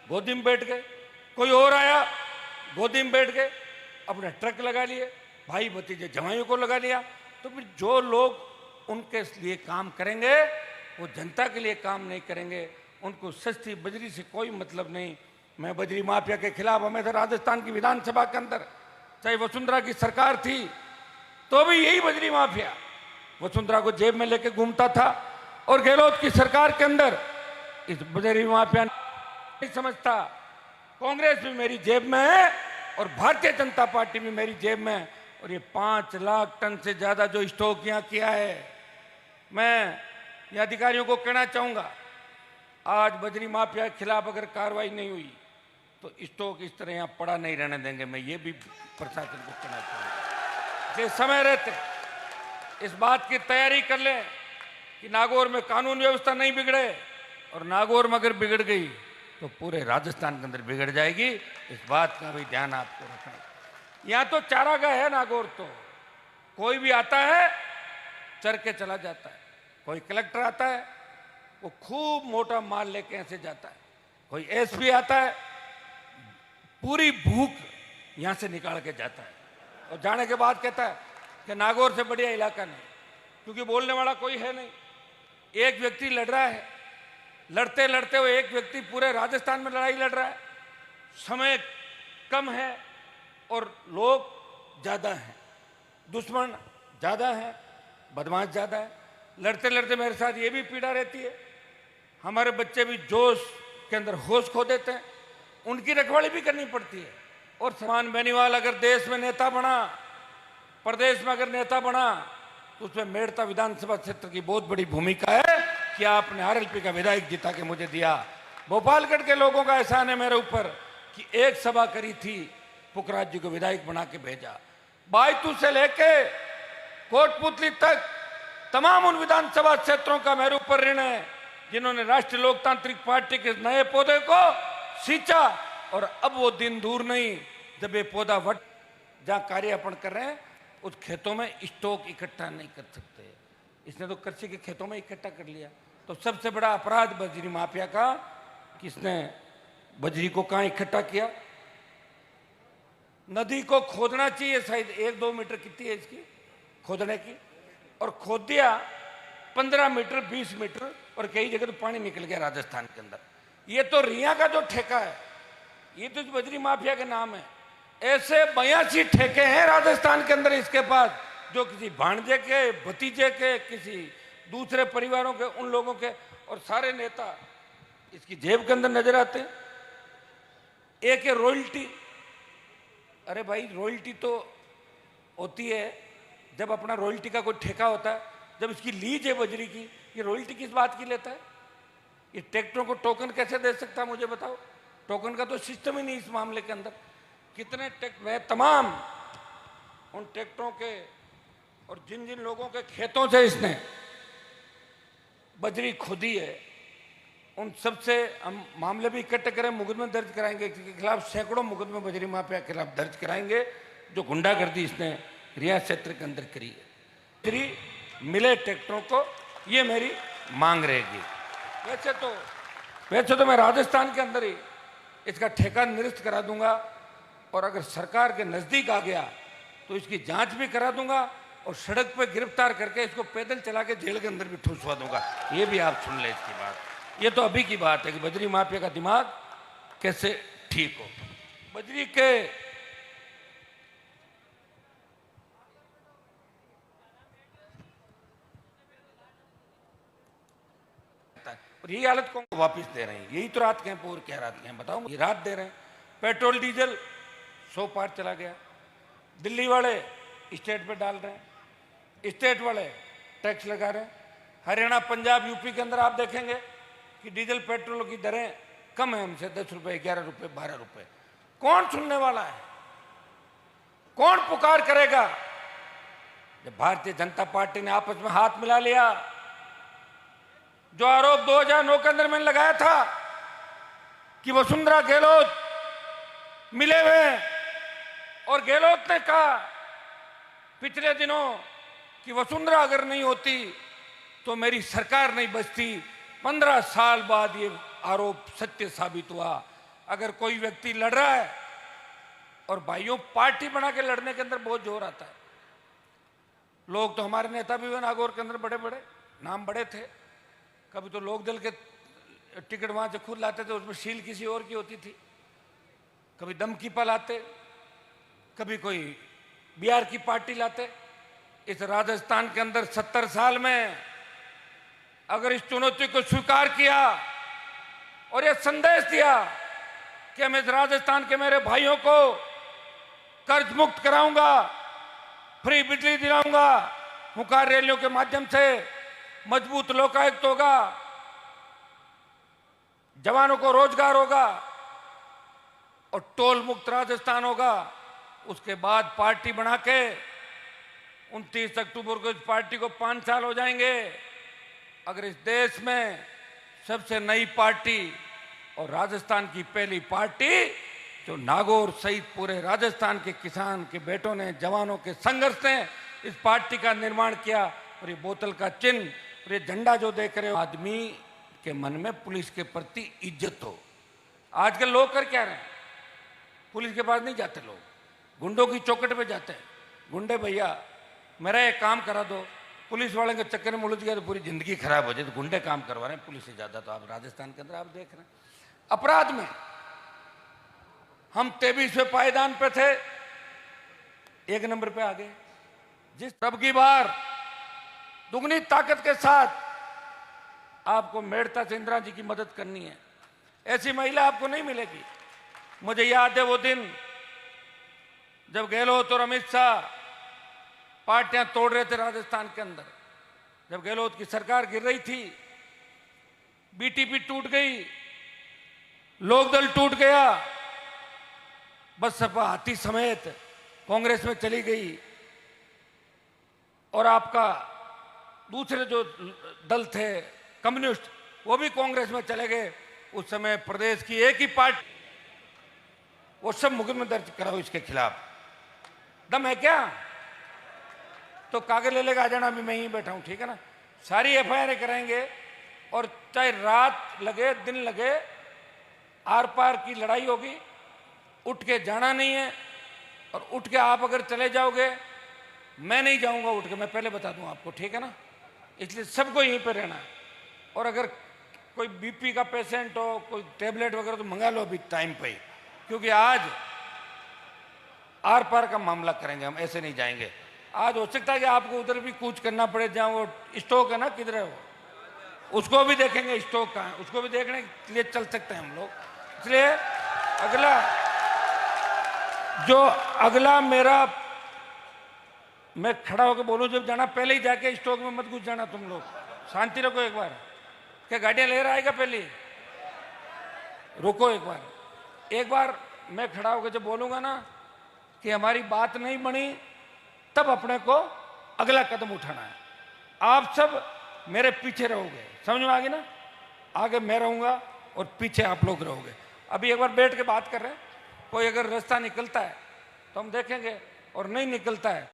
गोदी में बैठ गए, कोई और आया गोदी में बैठ गए, अपने ट्रक लगा लिए, भाई भतीजे जवाइयों को लगा लिया। तो फिर जो लोग उनके लिए काम करेंगे वो जनता के लिए काम नहीं करेंगे, उनको सस्ती बजरी से कोई मतलब नहीं। मैं बजरी माफिया के खिलाफ हमेशा राजस्थान की विधानसभा के अंदर, चाहे वसुंधरा की सरकार थी तो भी यही बजरी माफिया वसुंधरा को जेब में लेके घूमता था, और गहलोत की सरकार के अंदर इस बजरी माफिया नहीं समझता कांग्रेस भी मेरी जेब में है और भारतीय जनता पार्टी भी मेरी जेब में है। और ये 5 लाख टन से ज्यादा जो स्टॉक यहाँ किया है, मैं ये अधिकारियों को कहना चाहूंगा, आज बजरी माफिया के खिलाफ अगर कार्रवाई नहीं हुई तो स्टॉक इस तरह यहाँ पड़ा नहीं रहने देंगे। मैं ये भी प्रशासन को कहना चाहूंगा, जे समय रहते इस बात की तैयारी कर लें कि नागौर में कानून व्यवस्था नहीं बिगड़े, और नागौर में अगर बिगड़ गई तो पूरे राजस्थान के अंदर बिगड़ जाएगी। इस बात का भी ध्यान आपको रखना है। यहाँ तो चारागाह है नागौर, तो कोई भी आता है चर के चला जाता है। कोई कलेक्टर आता है वो खूब मोटा माल लेके ऐसे जाता है, कोई एसपी आता है पूरी भूख यहाँ से निकाल के जाता है, और जाने के बाद कहता है कि नागौर से बढ़िया इलाका नहीं, क्योंकि बोलने वाला कोई है नहीं। एक व्यक्ति लड़ रहा है, लड़ते लड़ते हुए एक व्यक्ति पूरे राजस्थान में लड़ाई लड़ रहा है। समय कम है और लोग ज्यादा हैं, दुश्मन ज्यादा है, बदमाश ज्यादा है। लड़ते लड़ते मेरे साथ ये भी पीड़ा रहती है, हमारे बच्चे भी जोश के अंदर होश खो देते हैं, उनकी रखवाली भी करनी पड़ती है। और समान बेनीवाल अगर देश में नेता बना, प्रदेश में अगर नेता बना, तो उसमें मेड़ता विधानसभा क्षेत्र की बहुत बड़ी भूमिका है कि आपने आरएलपी का विधायक जिता के मुझे दिया। भोपालगढ़ के लोगों का एहसान है मेरे ऊपर कि एक सभा करी थी, पुखराज जी को विधायक बना के भेजा। बायतू से लेके कोटपुतली तक तमाम उन विधानसभा क्षेत्रों का मेरे ऊपर ऋण है जिन्होंने राष्ट्रीय लोकतांत्रिक पार्टी के नए पौधे को सींचा। और अब वो दिन दूर नहीं जब ये पौधा वट जहां कार्य अपन कर रहे हैं उस खेतों में स्टॉक इकट्ठा नहीं कर सकते। इसने तो कृषि के खेतों में इकट्ठा कर लिया। तो सबसे बड़ा अपराध बजरी माफिया का, किसने बजरी को कहां इकट्ठा किया। नदी को खोदना चाहिए, शायद 1-2 मीटर कितनी है इसकी खोदने की, और खोद दिया 15 मीटर 20 मीटर, और कई जगह तो पानी निकल गया राजस्थान के अंदर। ये तो रिया का जो ठेका है ये तो बजरी माफिया के नाम है। ऐसे 82 ठेके हैं राजस्थान के अंदर इसके पास, जो किसी भांजे के, भतीजे के, किसी दूसरे परिवारों के, उन लोगों के, और सारे नेता इसकी जेब के अंदर नजर आते हैं। एक है रॉयल्टी। अरे भाई रॉयल्टी तो होती है जब अपना रॉयल्टी का कोई ठेका होता है, जब इसकी लीज है बजरी की, ये रॉयल्टी किस बात की लेता है। ये ट्रैक्टरों को टोकन कैसे दे सकता है मुझे बताओ। टोकन का तो सिस्टम ही नहीं इस मामले के अंदर। कितने मैं तमाम उन ट्रैक्टरों के और जिन जिन लोगों के खेतों से इसने बजरी खोदी है उन सबसे हम मामले भी इकट्ठे करें, मुकदमे दर्ज कराएंगे। इसके खिलाफ सैकड़ों मुकदमे बजरी माफिया के खिलाफ दर्ज कराएंगे जो गुंडागर्दी इसने रियासत क्षेत्र के अंदर करी है। बजरी मिले ट्रैक्टरों को, ये मेरी मांग रहेगी। वैसे तो मैं राजस्थान के अंदर ही इसका ठेका निरस्त करा दूंगा, और अगर सरकार के नजदीक आ गया तो इसकी जांच भी करा दूंगा, और सड़क पे गिरफ्तार करके इसको पैदल चला के जेल के अंदर भी ठुसवा दूंगा। ये भी आप सुन ले इसकी बात। ये तो अभी की बात है कि बजरी माफिया का दिमाग कैसे ठीक हो। बजरी के और यही हालत को वापस दे रहे हैं। यही तो रात के हैं, पूर क्या रात के हैं बताओ। ये रात दे रहे हैं। पेट्रोल डीजल 100 पार चला गया। दिल्ली वाले स्टेट पे डाल रहे हैं, स्टेट वाले टैक्स लगा रहे हैं। हरियाणा, पंजाब, यूपी के अंदर आप देखेंगे कि डीजल पेट्रोल की दरें कम है हमसे, 10 रुपए, 11 रुपए, 12 रुपए। कौन सुनने वाला है, कौन पुकार करेगा। जब भारतीय जनता पार्टी ने आपस में हाथ मिला लिया, जो आरोप 2009 के अंदर मैंने लगाया था कि वसुंधरा गहलोत मिले हुए, और गहलोत ने कहा पिछले दिनों कि वसुंधरा अगर नहीं होती तो मेरी सरकार नहीं बचती। 15 साल बाद ये आरोप सत्य साबित हुआ। अगर कोई व्यक्ति लड़ रहा है, और भाइयों पार्टी बना के लड़ने के अंदर बहुत जोर आता है। लोग तो हमारे नेता भी हुए नागौर के अंदर, बड़े बड़े नाम बड़े थे। कभी तो लोक दल के टिकट वहां से खुद लाते थे, उसमें शील किसी और की होती थी। कभी दमकीपा लाते, कभी कोई बिहार की पार्टी लाते। इस राजस्थान के अंदर 70 साल में अगर इस चुनौती को स्वीकार किया और यह संदेश दिया कि मैं इस राजस्थान के मेरे भाइयों को कर्ज मुक्त कराऊंगा, फ्री बिजली दिलाऊंगा, हुंकार रैलियों के माध्यम से मजबूत लोकायुक्त होगा, जवानों को रोजगार होगा और टोल मुक्त राजस्थान होगा, उसके बाद पार्टी बना के 29 अक्टूबर को इस पार्टी को 5 साल हो जाएंगे। अगर इस देश में सबसे नई पार्टी और राजस्थान की पहली पार्टी जो नागौर सहित पूरे राजस्थान के किसान के बेटों ने, जवानों के संघर्ष ने इस पार्टी का निर्माण किया, और ये बोतल का चिन्ह और ये झंडा जो देख रहे हो, आदमी के मन में पुलिस के प्रति इज्जत हो। आजकल लोग कर क्या रहे हैं, पुलिस के पास नहीं जाते, लोग गुंडों की चौकट पे जाते हैं। गुंडे भैया मेरा एक काम करा दो, पुलिस वाले के चक्कर में उलझ गया तो पूरी जिंदगी खराब हो जाए, तो गुंडे काम करवा रहे हैं पुलिस से ज्यादा। तो आप राजस्थान के अंदर आप देख रहे हैं अपराध में हम 23वें पायदान पे थे, 1 नंबर पे आ गए। जिस सब की बार दुगनी ताकत के साथ आपको मेड़ता से इंदिरा जी की मदद करनी है, ऐसी महिला आपको नहीं मिलेगी। मुझे याद है वो दिन जब गहलोत और अमित शाह पार्टियां तोड़ रहे थे राजस्थान के अंदर, जब गहलोत की सरकार गिर रही थी, बीटीपी टूट गई, लोकदल टूट गया, बसपा हाथी समेत कांग्रेस में चली गई, और आपका दूसरे जो दल थे कम्युनिस्ट वो भी कांग्रेस में चले गए। उस समय प्रदेश की एक ही पार्टी, वो सब मुकदमे दर्ज कराओ इसके खिलाफ। दम है क्या? तो कागज ले लेकर आ जाना, अभी मैं यहीं बैठा हूं, ठीक है ना। सारी एफआईआर कराएंगे, और चाहे रात लगे दिन लगे, आर पार की लड़ाई होगी। उठ के जाना नहीं है, और उठ के आप अगर चले जाओगे, मैं नहीं जाऊंगा उठ के, मैं पहले बता दूं आपको, ठीक है ना। इसलिए सबको यहीं पे रहना है। और अगर कोई बीपी का पेशेंट हो, कोई टेबलेट वगैरह तो मंगा लो अभी टाइम पे ही, क्योंकि आज आर पार का मामला करेंगे हम, ऐसे नहीं जाएंगे। आज हो सकता है कि आपको उधर भी कूच करना पड़े, जहां वो स्टॉक है ना, किधर है वो, उसको भी देखेंगे स्टॉक कहाँ है, उसको भी देखने के लिए चल सकते हैं हम लोग। इसलिए अगला मेरा, मैं खड़ा होकर बोलूं जब जाना, पहले ही जाके स्टॉक में मत घुस जाना तुम लोग, शांति रखो। एक बार क्या गाड़ियां ले रहा आएगा, पहले रुको एक बार मैं खड़ा होकर जब बोलूंगा ना कि हमारी बात नहीं बनी, तब अपने को अगला कदम उठाना है। आप सब मेरे पीछे रहोगे, समझ में आ गई ना। आगे मैं रहूंगा और पीछे आप लोग रहोगे। अभी एक बार बैठ के बात कर रहे हैं, कोई अगर रास्ता निकलता है तो हम देखेंगे, और नहीं निकलता है